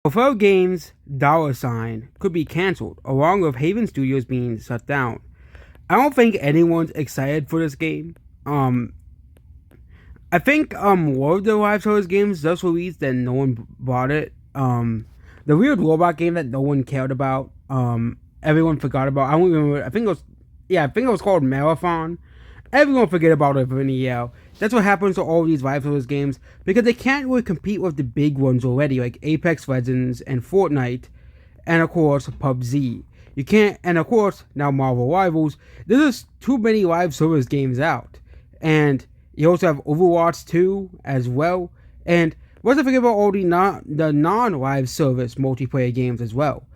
Although Games $sign could be cancelled, along with Haven Studios being shut down. I don't think anyone's excited for this game. I think one of the live service games just released and no one bought it. The weird robot game that no one cared about. Everyone forgot about. I don't remember. I think it was called Marathon. Everyone forget about it for a year. That's what happens to all these live service games because they can't really compete with the big ones already, like Apex Legends and Fortnite, and of course PUBG. You can't, and of course now Marvel Rivals. There's just too many live service games out, and you also have Overwatch 2 as well. And let's not forget about all the non-live service multiplayer games as well.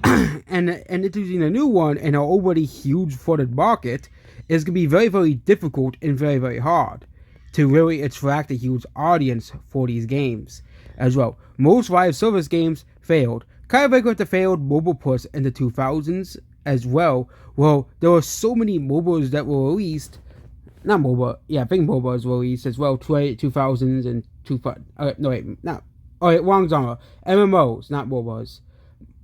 and introducing a new one in an already huge flooded market is going to be very, very difficult and very, very hard to really attract a huge audience for these games as well. Most live service games failed, kind of like with the failed mobile push in the 2000s as well. Well, there were so many mobiles that were released. Not mobile, yeah, I think mobile was released as well. 2000s and wrong genre. MMOs, not mobiles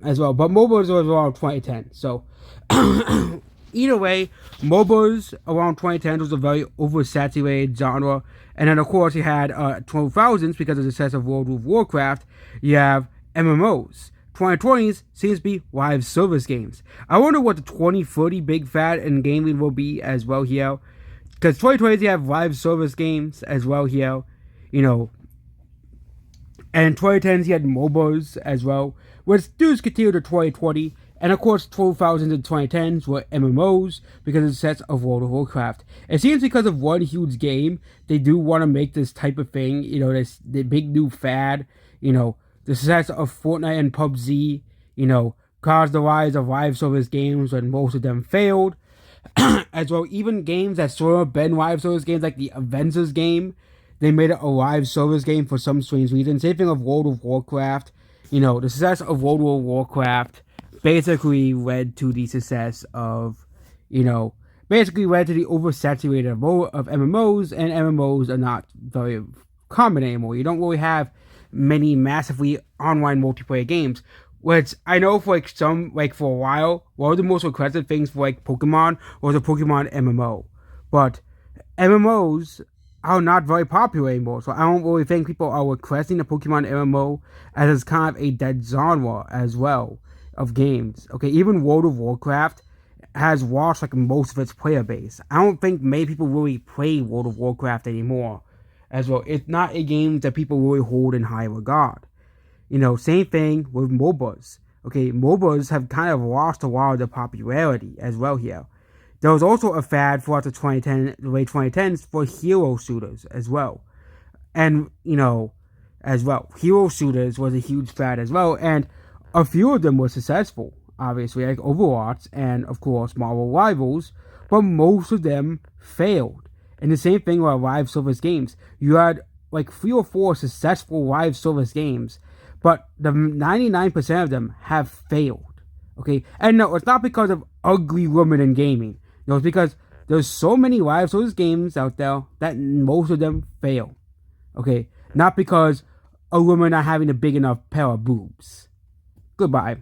as well. But mobiles was around 2010. So either way, MOBAs around 2010 was a very oversaturated genre. And then, of course, you had 2000s, because of the success of World of Warcraft, you have MMOs. 2020s seems to be live service games. I wonder what the 2030 big fad in gaming will be as well here. Because 2020s, you have live service games as well here. And 2010s, you had MOBAs as well, which does continue to 2020. And of course, 2000s and 2010s were MMOs because of the success of World of Warcraft. It seems because of one huge game, they do want to make this type of thing, the big new fad, the success of Fortnite and PUBG, caused the rise of live service games when most of them failed. As well, even games that sort of been live service games, like the Avengers game, they made it a live service game for some strange reason. Same thing of World of Warcraft. The success of World of Warcraft basically led to the success of, basically led to the oversaturated of MMOs, and MMOs are not very common anymore. You don't really have many massively online multiplayer games, which I know for for a while, one of the most requested things for Pokemon was a Pokemon MMO. But MMOs are not very popular anymore, so I don't really think people are requesting a Pokemon MMO, as it's kind of a dead genre as well of games. Okay, even World of Warcraft has lost most of its player base. I don't think many people really play World of Warcraft anymore as well. It's not a game that people really hold in high regard. Same thing with MOBAs. Okay, MOBAs have kind of lost a lot of their popularity as well here. There was also a fad throughout the late 2010s for hero shooters as well. And, as well, hero shooters was a huge fad as well, and a few of them were successful, obviously, like Overwatch and, of course, Marvel Rivals, but most of them failed. And the same thing with live service games. You had 3 or 4 successful live service games, but the 99% of them have failed. Okay? And no, it's not because of ugly women in gaming. No, it's because there's so many live service games out there that most of them fail. Okay? Not because a woman not having a big enough pair of boobs. Goodbye.